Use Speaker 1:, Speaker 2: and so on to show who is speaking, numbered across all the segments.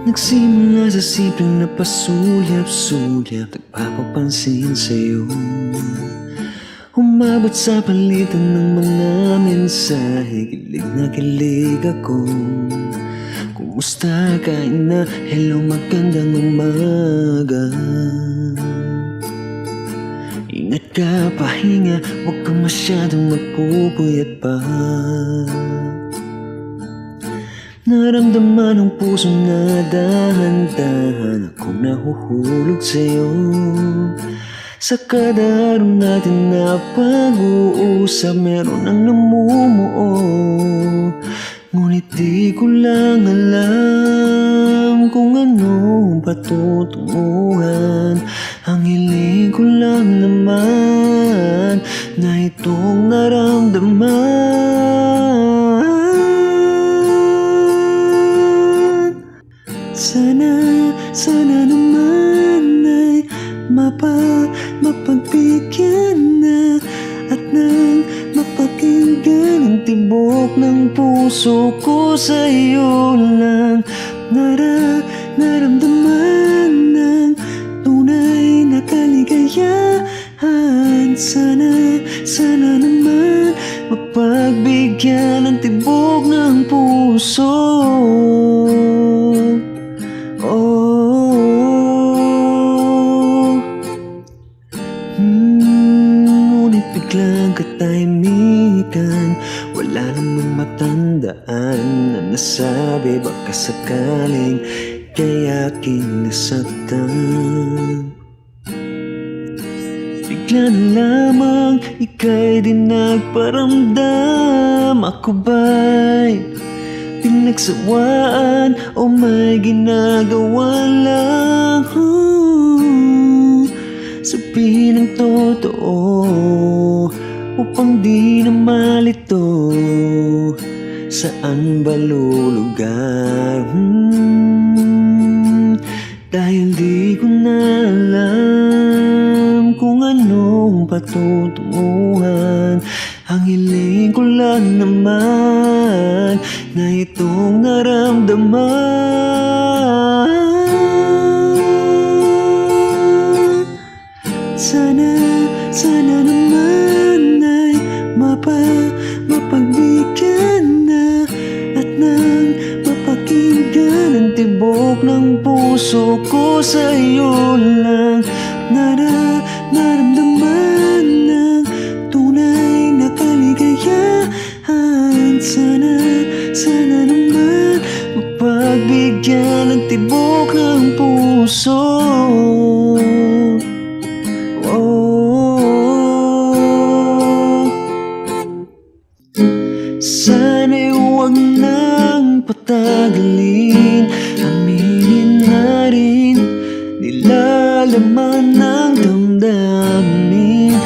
Speaker 1: Nagsimula sa simpleng napasulyap-sulyap, nagpapapansin sa'yo. Umabot sa palitan ng mga mensahe, kilig na kilig ako. Kumusta, kain na, hello, magandang umaga. Ingat ka, pahinga, huwag kang masyadong magpupuyat pa. Naramdaman ang puso na dahan-dahan akong nahuhulog sa'yo. Sa kada araw natin na pag-uusap, meron ang namumuo. Ngunit di ko lang alam kung ano ang patutunguhan. Ang hiling ko lang naman na itong naramdaman. Sana naman ay mapagbigyan na at nang mapakinggan ang tibok ng puso ko sa'yo lang. Naramdaman ng tunay na kaligayahan. Sana naman mapagbigyan ng tibok ng puso. Ngunit biglang katahimikan, wala namang matandaan na nasabi, baka sakaling kay aking nasaktan. Bigla na lamang ika'y di nagparamdam. Ako ba'y pinagsawaan o may ginagawa lang? Sabihin ang totoo upang di na malito. Saan ba lulugar? Dahil di ko na alam kung anong patutunguhan. Ang hiling ko lang naman na itong naramdaman. Sana naman ay mapagbigyan na at nang mapakinggan ang tibok ng puso ko sa'yo lang. Naramdaman ng tunay na kaligayahan. Sana naman mapagbigyan ng tibok ng puso. Sana'y huwag nang patagalin, aminin na rin nilalaman ng damdamin.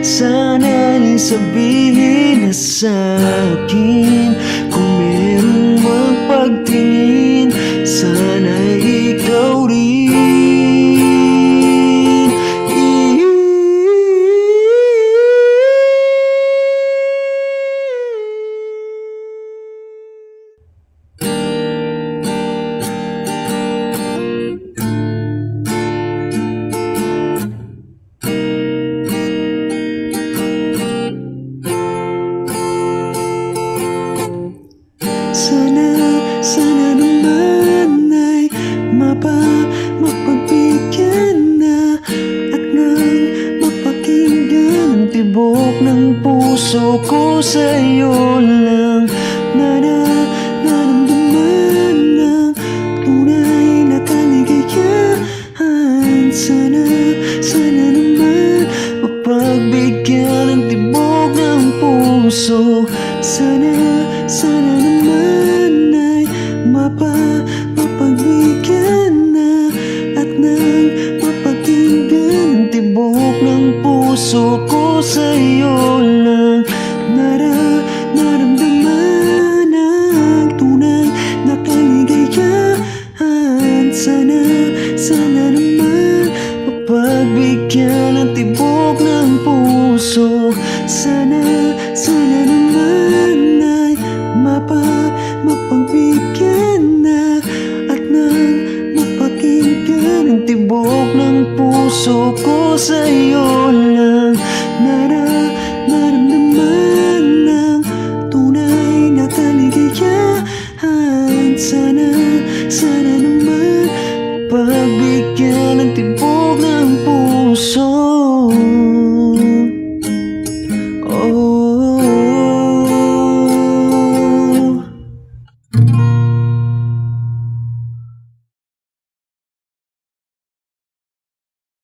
Speaker 1: Sana'y sabihin na sa'kin kung merong magpagtingin. Sana'y ikaw rin. Sana naman ay mapagbigyan na at nang mapakinggan ang tibok ng puso ko sa'yo lang. Naramdaman ng tunay na kaligayahan. Sana naman mapagbigyan ng tibok ng puso. Sana naman ay